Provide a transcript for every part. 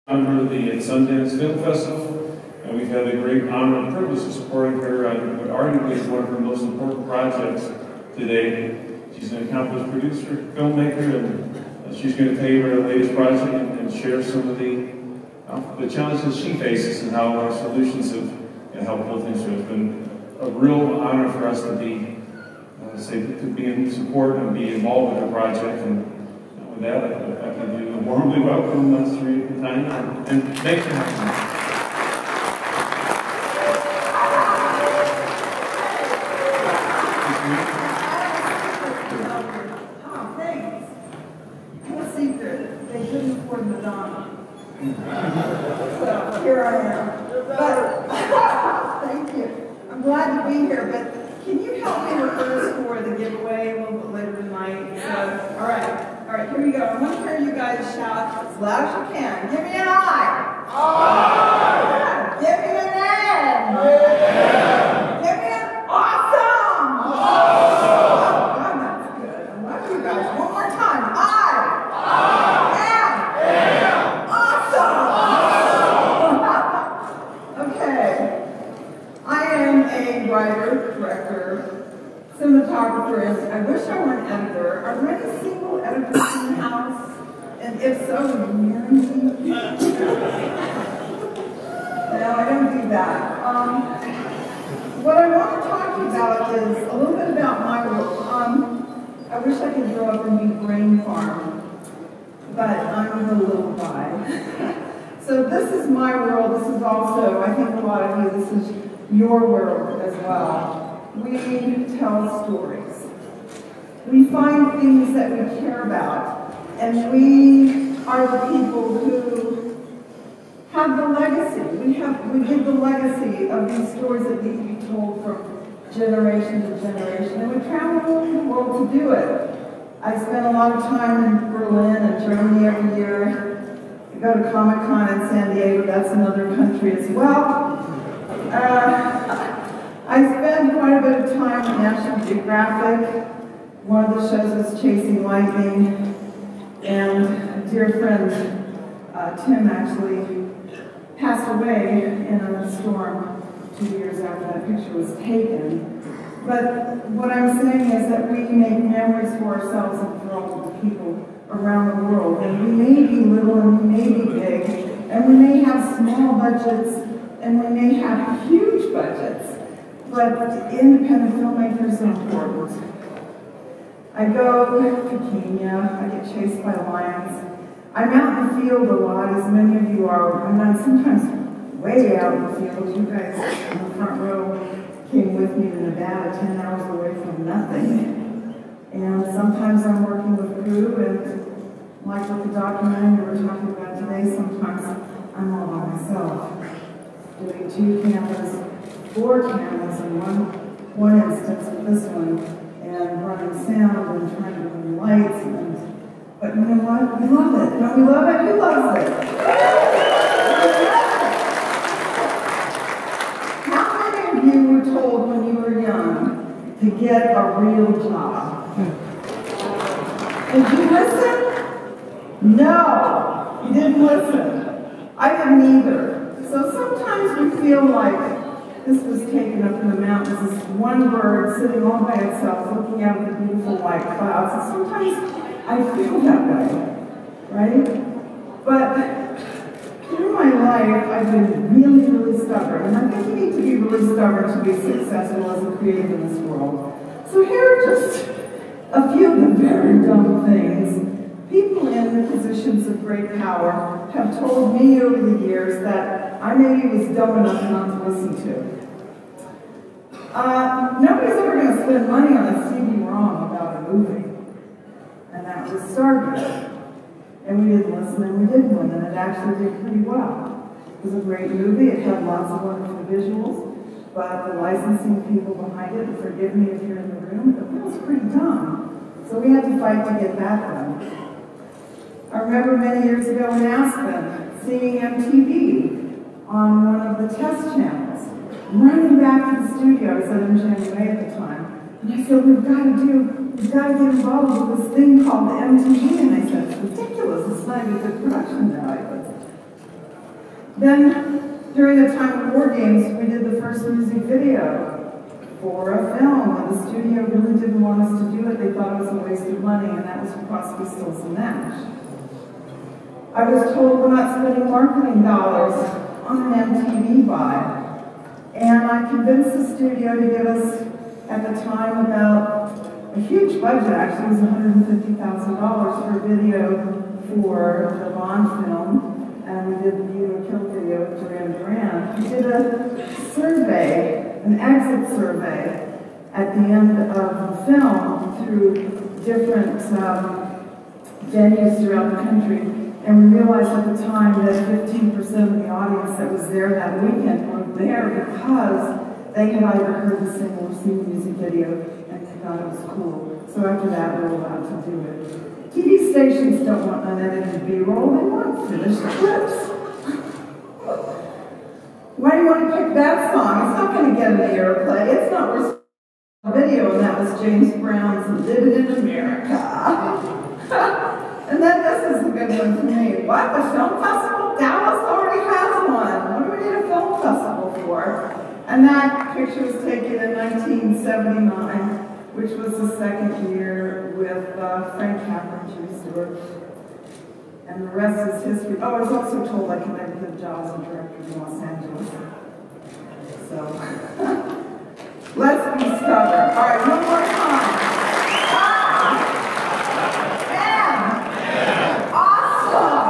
Her the Sundance Film Festival, and we've had the great honor and privilege of supporting her on what arguably is one of her most important projects today. She's an accomplished producer, filmmaker, and she's going to tell you about her latest project and share some of the challenges she faces and how our solutions have helped both things. So it's been a real honor for us to be in support and be involved with her project. And with that, I can do warmly welcome Cirina Catania, and thanks for having me. Oh, thanks. No secret, they couldn't afford Madonna. So here I am. But thank you. I'm glad to be here, but can you help me rehearse for the giveaway a little bit later tonight? So, all right, here we go. I want to hear you guys shout as loud as you can. Give me an I. Aye. Give me an N. Yeah. Give me an awesome. Awesome. Oh, that's good. I love you guys. One more time. I. N. Awesome. Okay. I am a writer, director, cinematographer, and I wish I were an editor. Are there any single editors in the house? And if so, would you marry me? No, I don't do that. What I want to talk to you about is a little bit about my work. I wish I could grow up and be brain farm, but I'm a little guy. So this is my world. This is also, I think a lot of you, this is your world as well. We tell stories. We find things that we care about, and we are the people who have the legacy. We give the legacy of these stories that need to be told from generation to generation, and we travel all over the world to do it. I spend a lot of time in Berlin and Germany every year. I go to Comic-Con in San Diego. That's another country as well. I spend quite a bit of time with National Geographic. One of the shows was Chasing Lightning, and a dear friend, Tim, actually passed away in a storm 2 years after that picture was taken. But what I'm saying is that we make memories for ourselves and for all of the people around the world. And we may be little and we may be big, and we may have small budgets, and we may have huge budgets, but independent filmmakers are important. I go to Kenya, I get chased by lions. I'm out in the field a lot, as many of you are. I'm sometimes way out in the field. You guys in the front row came with me to Nevada, 10 hours away from nothing. And sometimes I'm working with crew, and like with the documentary we were talking about today, sometimes I'm all by myself. Doing 2 cameras, 4 cameras in one instance of this one, and running sound and trying to run lights. But you know what? We love it. Don't we love it? Who loves it? How many of you were told when you were young to get a real job? Did you listen? No, you didn't listen. I didn't either. So sometimes we feel like this was taken up in the mountains, this one bird sitting all by itself looking out at the beautiful white clouds. And sometimes I feel that way, right? But through my life, I've been really, really stubborn. And I think you need to be really stubborn to be successful as a creative in this world. So here are just a few of the very dumb things people in positions of great power have told me over the years that I maybe was dumb enough not to listen to. Nobody's ever going to spend money on a CD-ROM about a movie. And that was Stargate. And we didn't listen, and we did one, and it actually did pretty well. It was a great movie. It had lots of wonderful visuals, but the licensing people behind it, and forgive me if you're in the room, but that was pretty dumb. So we had to fight to get that done. I remember many years ago in Aspen, seeing MTV on one of the test channels, running back to the studio. I was at MGMA at the time, and I said, we've got to get involved with this thing called MTV. And they said, it's ridiculous, it's not even a good production value. Then, during the time of War Games, we did the first music video for a film, and the studio really didn't want us to do it. They thought it was a waste of money, and that was for Crosby, Stills and Nash. I was told we're not spending marketing dollars on an MTV buy, and I convinced the studio to give us, at the time, about a huge budget. Actually, it was $150,000 for a video for the Bond film, and we did the View to a Kill video with Duran Duran. We did a survey, an exit survey, at the end of the film through different venues throughout the country, and we realized at the time that 15% of the audience that was there that weekend were there because they had either heard the single or seen the music video and they thought it was cool. So after that, we were allowed to do it. TV stations don't want unedited B-roll, they want finished clips. Why do you want to pick that song? It's not going to get an airplay. It's not worth a video, and that was James Brown's Did It in America. And then this is a good one for me. What? The film festival? Dallas already has one. What do we need a film festival for? And that picture was taken in 1979, which was the second year with Frank Capra and Jimmy Stewart. And the rest is history. Oh, I was also told I could never get jobs as a director in Los Angeles. So, let's be stubborn. All right, one more time. Awesome!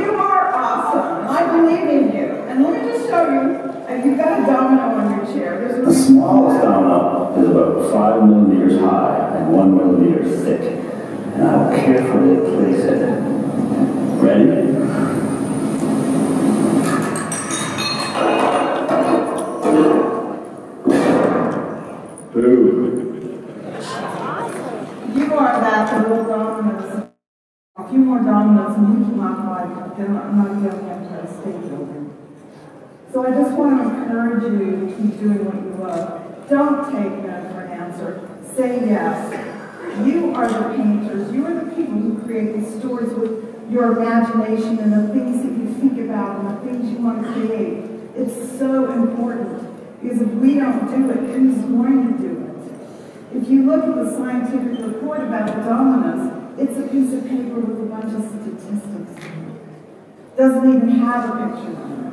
You are awesome. I believe in you. And let me just show you. You've got a domino on your chair. The smallest domino is about 5 millimeters high and 1 millimeter thick. And I will carefully place it. Ready? Boo. You are that little dominoes. A few more dominoes and you cannot hide. They're not getting Empire State Building. So I just want to encourage you to keep doing what you love. Don't take no for an answer. Say yes. You are the painters. You are the people who create these stories with your imagination and the things that you think about and the things you want to create. It's so important because if we don't do it, who's going to do it? If you look at the scientific report about the dominoes, it's a piece of paper with a bunch of statistics. Doesn't even have a picture on it.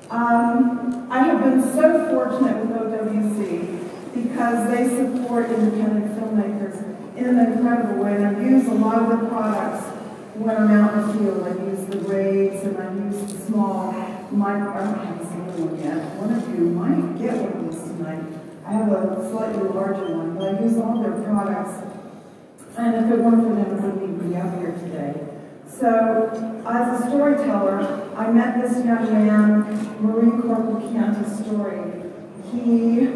I have been so fortunate with OWC because they support independent filmmakers in an incredible way. And I've used a lot of the products when I'm out in the field. I've used the Rays and I've used the small micro. I haven't seen one yet. One of you might get one of these tonight. I have a slightly larger one, but I use all their products. And if it weren't for them, I wouldn't even be out here today. So, as a storyteller, I met this young man, Marine Corporal Chianti's story. He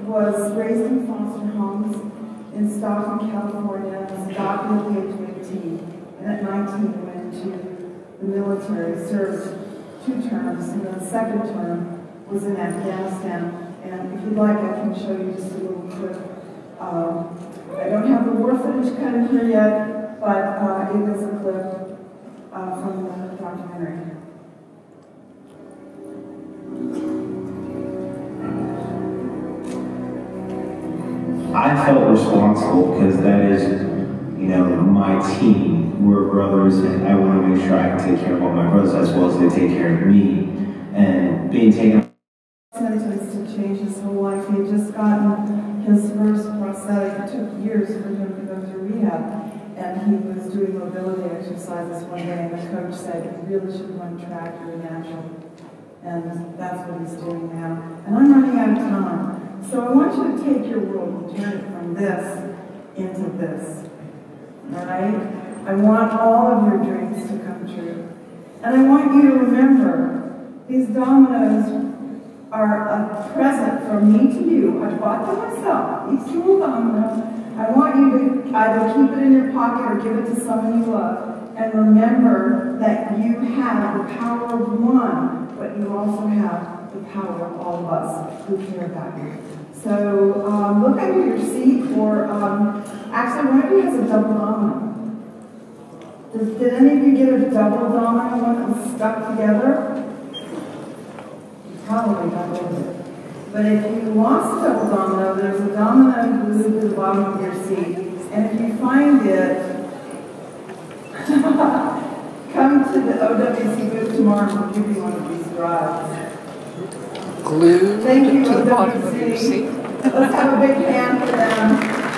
was raised in foster homes in Stockton, California, and was adopted at the age of 18. And at 19, went into the military, served 2 terms, and then the second term was in Afghanistan. And if you'd like, I can show you just a little clip. I don't have the war footage cut in here yet, but it is a clip from the documentary. I felt responsible because that is, you know, my team. We're brothers, and I want to make sure I can take care of all my brothers as well as they take care of me. And being taken. Sentence to change his whole life. He had just gotten his first prosthetic. It took years for him to go through rehab. And he was doing mobility exercises one day, and the coach said, "You really should run track, you're natural." And that's what he's doing now. And I'm running out of time. So I want you to take your world and turn it from this into this. All right? I want all of your dreams to come true. And I want you to remember, these dominoes are a present from me to you. I bought them myself, each little domino. I want you to either keep it in your pocket or give it to someone you love. And remember that you have the power of one, but you also have the power of all of us who care about you. So look under your seat, or actually one of you has a double domino. Did any of you get a double domino, one that was stuck together, you probably got over it. But if you lost a double domino, there's a domino glued to the bottom of your seat. And if you find it, come to the OWC booth tomorrow and we'll give you one of these drives. Glued Thank you, to the bottom of your OWC. seat. Let's have a big hand for them.